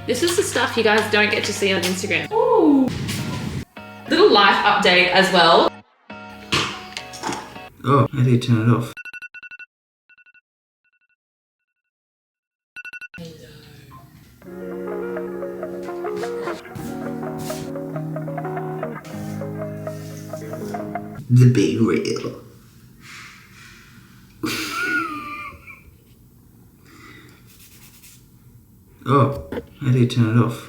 This is the stuff you guys don't get to see on Instagram. Ooh. Little life update as well. Oh, how do you turn it off? The big reel. Oh, how do you turn it off?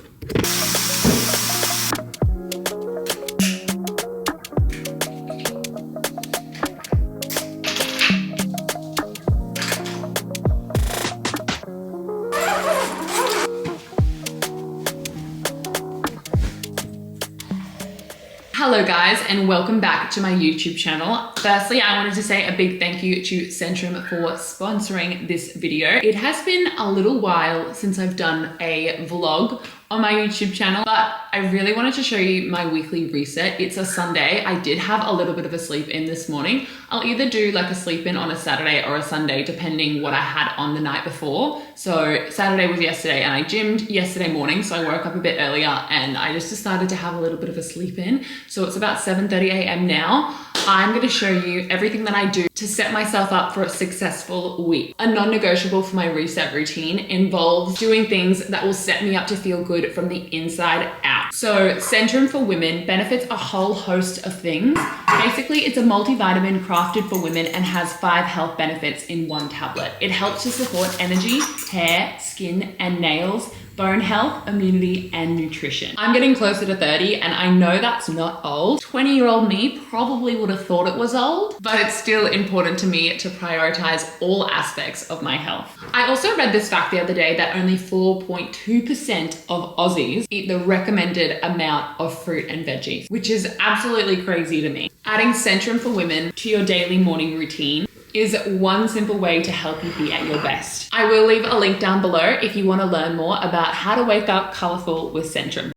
Hello guys, and welcome back to my YouTube channel. Firstly, I wanted to say a big thank you to Centrum for sponsoring this video. It has been a little while since I've done a vlog on my YouTube channel, but I really wanted to show you my weekly reset. It's a Sunday. I did have a little bit of a sleep in this morning. I'll either do like a sleep in on a Saturday or a Sunday, depending what I had on the night before. So Saturday was yesterday and I gymmed yesterday morning, so I woke up a bit earlier and I just decided to have a little bit of a sleep in. So it's about 7:30 a.m. now. I'm going to show you everything that I do to set myself up for a successful week. A non-negotiable for my reset routine involves doing things that will set me up to feel good from the inside out. So Centrum for Women benefits a whole host of things. Basically, it's a multivitamin crafted for women and has 5 health benefits in one tablet. It helps to support energy, hair, skin, and nails, bone health, immunity, and nutrition. I'm getting closer to 30 and I know that's not old. 20-year-old me probably would have thought it was old, but it's still important to me to prioritize all aspects of my health. I also read this fact the other day that only 4.2% of Aussies eat the recommended amount of fruit and veggies, which is absolutely crazy to me. Adding Centrum for Women to your daily morning routine is one simple way to help you be at your best. I will leave a link down below if you want to learn more about how to wake up colourful with Centrum.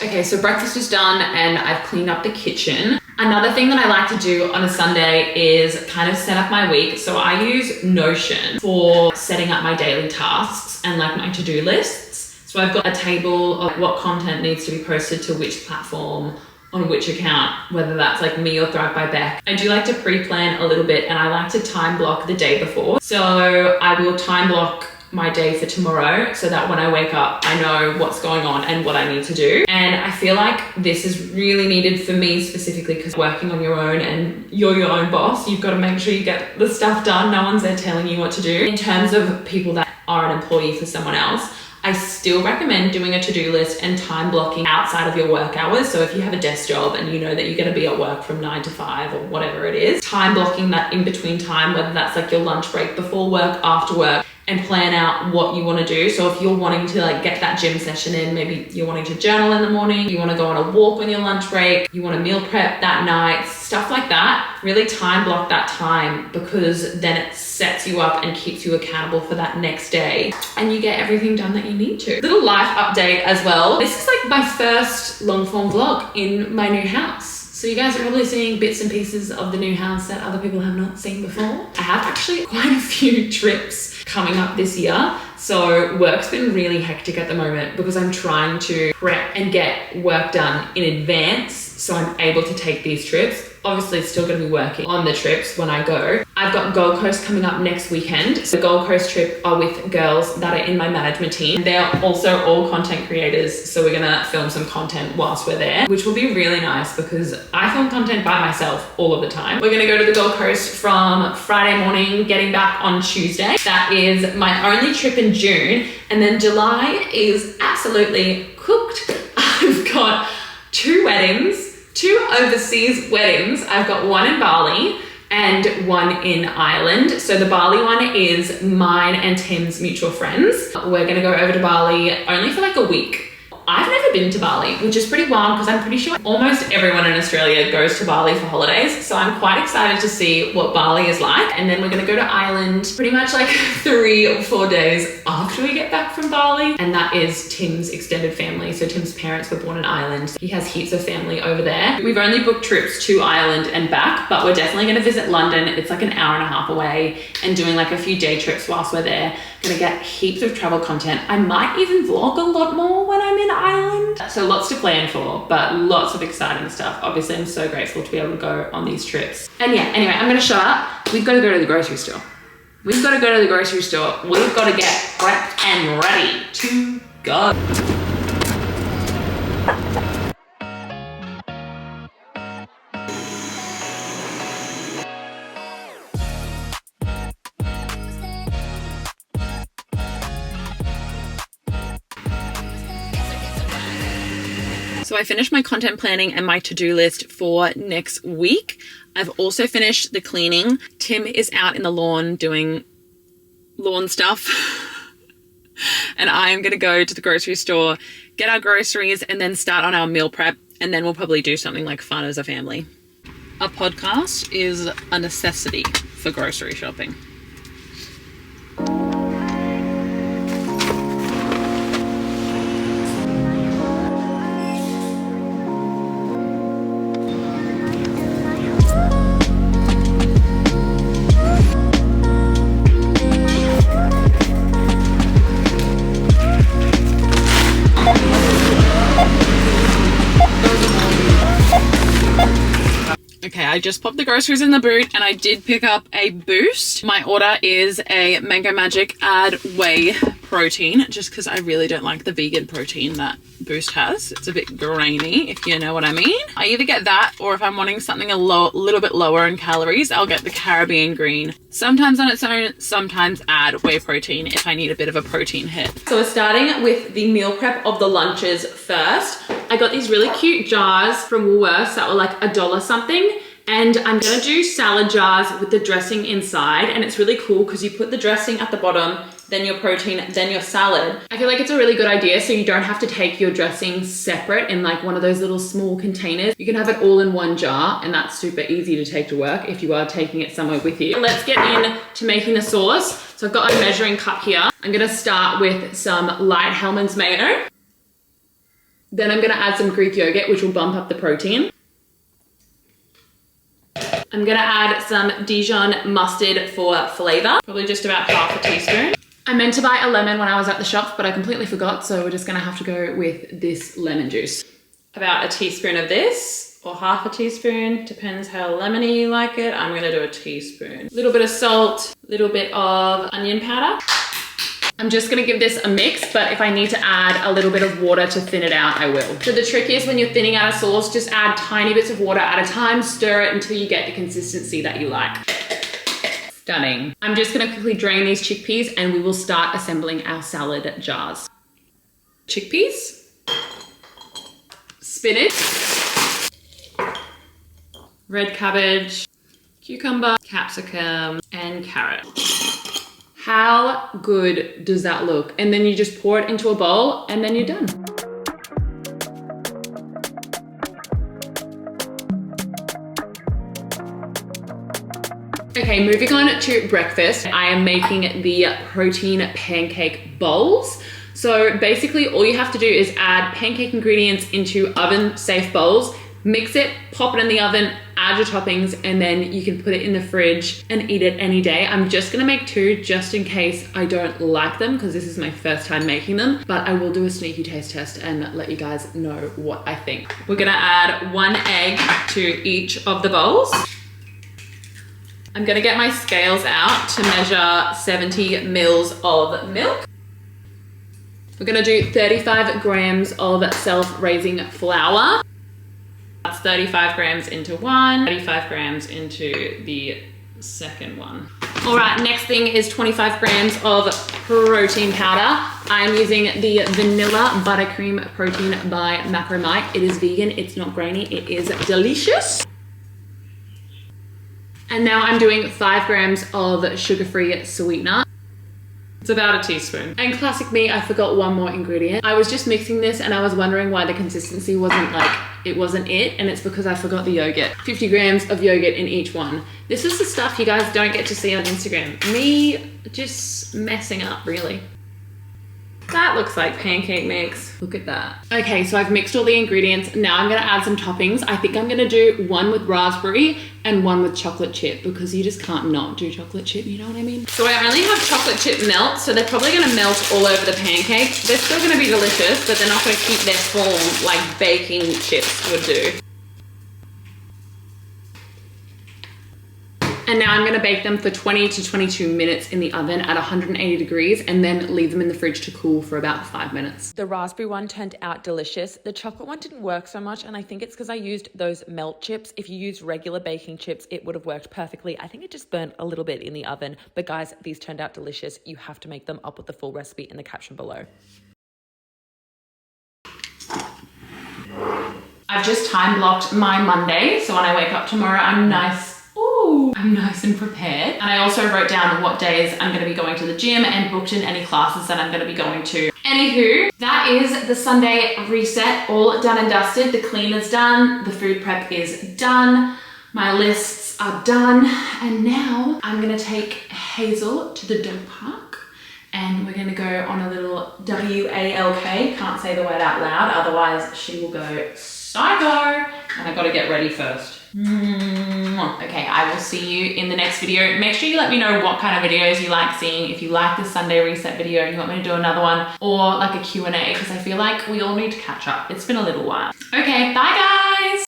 Okay, so breakfast is done and I've cleaned up the kitchen. Another thing that I like to do on a Sunday is kind of set up my week. So I use Notion for setting up my daily tasks and like my to-do lists. So I've got a table of what content needs to be posted to which platform, on which account, whether that's like me or Thrive by Beck. I do like to pre-plan a little bit and I like to time block the day before. So I will time block my day for tomorrow so that when I wake up, I know what's going on and what I need to do. And I feel like this is really needed for me specifically because working on your own and you're your own boss, you've got to make sure you get the stuff done. No one's there telling you what to do. In terms of people that are an employee for someone else, I still recommend doing a to-do list and time blocking outside of your work hours. So if you have a desk job and you know that you're going to be at work from 9 to 5 or whatever it is, time blocking that in between time, whether that's like your lunch break, before work, after work, and plan out what you want to do. So if you're wanting to like get that gym session in, maybe you're wanting to journal in the morning, you want to go on a walk on your lunch break, you want to meal prep that night, stuff like that, really time block that time because then it sets you up and keeps you accountable for that next day and you get everything done that you need to. Little life update as well. This is like my first long form vlog in my new house. So you guys are probably seeing bits and pieces of the new house that other people have not seen before. I have actually quite a few trips coming up this year. So work's been really hectic at the moment because I'm trying to prep and get work done in advance so I'm able to take these trips. Obviously, it's still going to be working on the trips when I go. I've got Gold Coast coming up next weekend. So the Gold Coast trip are with girls that are in my management team. They're also all content creators. So we're going to film some content whilst we're there, which will be really nice because I film content by myself all of the time. We're going to go to the Gold Coast from Friday morning, getting back on Tuesday. That is my only trip in June. And then July is absolutely cooked. I've got 2 weddings. 2 overseas weddings. I've got one in Bali and one in Ireland. So the Bali one is mine and Tim's mutual friends. We're gonna go over to Bali only for like a week. I've never never been to Bali, which is pretty wild because I'm pretty sure almost everyone in Australia goes to Bali for holidays. So I'm quite excited to see what Bali is like. And then we're gonna go to Ireland pretty much like 3 or 4 days after we get back from Bali. And that is Tim's extended family. So Tim's parents were born in Ireland. He has heaps of family over there. We've only booked trips to Ireland and back, but we're definitely gonna visit London. It's like an hour and a half away, and doing like a few day trips whilst we're there. Gonna get heaps of travel content. I might even vlog a lot more when I'm in Ireland. So lots to plan for, but lots of exciting stuff. Obviously, I'm so grateful to be able to go on these trips. And yeah, anyway, I'm gonna shut up. We've got to go to the grocery store. We've got to go to the grocery store. We've got to get prepped and ready to go. So I finished my content planning and my to-do list for next week. I've also finished the cleaning. Tim is out in the lawn doing lawn stuff. And I am going to go to the grocery store, get our groceries, and then start on our meal prep. And then we'll probably do something like fun as a family. A podcast is a necessity for grocery shopping. Okay, I just popped the groceries in the boot and I did pick up a Boost. My order is a Mango Magic Add Whey protein, just because I really don't like the vegan protein that Boost has. It's a bit grainy, if you know what I mean. I either get that, or if I'm wanting something a little bit lower in calories, I'll get the Caribbean Green. Sometimes on its own, sometimes add whey protein if I need a bit of a protein hit. So we're starting with the meal prep of the lunches first. I got these really cute jars from Woolworths that were like $1 something. And I'm gonna do salad jars with the dressing inside. And it's really cool because you put the dressing at the bottom, then your protein, then your salad. I feel like it's a really good idea so you don't have to take your dressing separate in like one of those little small containers. You can have it all in one jar, and that's super easy to take to work if you are taking it somewhere with you. Let's get into making the sauce. So I've got a measuring cup here. I'm gonna start with some light Hellmann's mayo. Then I'm gonna add some Greek yogurt, which will bump up the protein. I'm gonna add some Dijon mustard for flavor, probably just about half a teaspoon. I meant to buy a lemon when I was at the shop, but I completely forgot, so we're just gonna have to go with this lemon juice. About a teaspoon of this, or half a teaspoon, depends how lemony you like it. I'm gonna do a teaspoon. A little bit of salt, a little bit of onion powder. I'm just gonna give this a mix, but if I need to add a little bit of water to thin it out, I will. So the trick is when you're thinning out a sauce, just add tiny bits of water at a time, stir it until you get the consistency that you like. Stunning. I'm just gonna quickly drain these chickpeas and we will start assembling our salad jars. Chickpeas, spinach, red cabbage, cucumber, capsicum, and carrot. How good does that look? And then you just pour it into a bowl and then you're done. Okay, moving on to breakfast. I am making the protein pancake bowls. So basically all you have to do is add pancake ingredients into oven safe bowls, mix it, pop it in the oven, add your toppings, and then you can put it in the fridge and eat it any day. I'm just gonna make 2 just in case I don't like them because this is my first time making them, but I will do a sneaky taste test and let you guys know what I think. We're gonna add 1 egg to each of the bowls. I'm gonna get my scales out to measure 70 mils of milk. We're gonna do 35 grams of self-raising flour. That's 35 grams into one, 35 grams into the second one. All right, next thing is 25 grams of protein powder. I'm using the vanilla buttercream protein by Macromite. It is vegan, it's not grainy, it is delicious. And now I'm doing 5 grams of sugar-free sweetener. It's about a teaspoon. And classic me, I forgot one more ingredient. I was just mixing this and I was wondering why the consistency wasn't like, it wasn't it, and it's because I forgot the yogurt. 50 grams of yogurt in each one. This is the stuff you guys don't get to see on Instagram. Me just messing up, really. That looks like pancake mix. Look at that. Okay, so I've mixed all the ingredients. Now I'm gonna add some toppings. I think I'm gonna do one with raspberry and one with chocolate chip because you just can't not do chocolate chip, you know what I mean? So I only have chocolate chip melt, so they're probably gonna melt all over the pancake. They're still gonna be delicious, but they're not gonna keep their form like baking chips would do. And now I'm gonna bake them for 20 to 22 minutes in the oven at 180 degrees and then leave them in the fridge to cool for about 5 minutes. The raspberry one turned out delicious. The chocolate one didn't work so much, and I think it's because I used those melt chips. If you used regular baking chips, it would have worked perfectly. I think it just burnt a little bit in the oven, but guys, these turned out delicious. You have to make them. I'll put the full recipe in the caption below. I've just time blocked my Monday, so when I wake up tomorrow, I'm nice and prepared. And I also wrote down what days I'm going to be going to the gym and booked in any classes that I'm going to be going to. Anywho, that is the Sunday reset, all done and dusted. The clean is done, the food prep is done, my lists are done, and now I'm going to take Hazel to the dog park and we're going to go on a little WALK. Can't say the word out loud, otherwise she will go psycho, and I got to get ready first. Okay, I will see you in the next video. Make sure you let me know what kind of videos you like seeing. If you like the Sunday reset video and you want me to do another one, or like a Q&A, because I feel like we all need to catch up. It's been a little while. Okay, bye guys.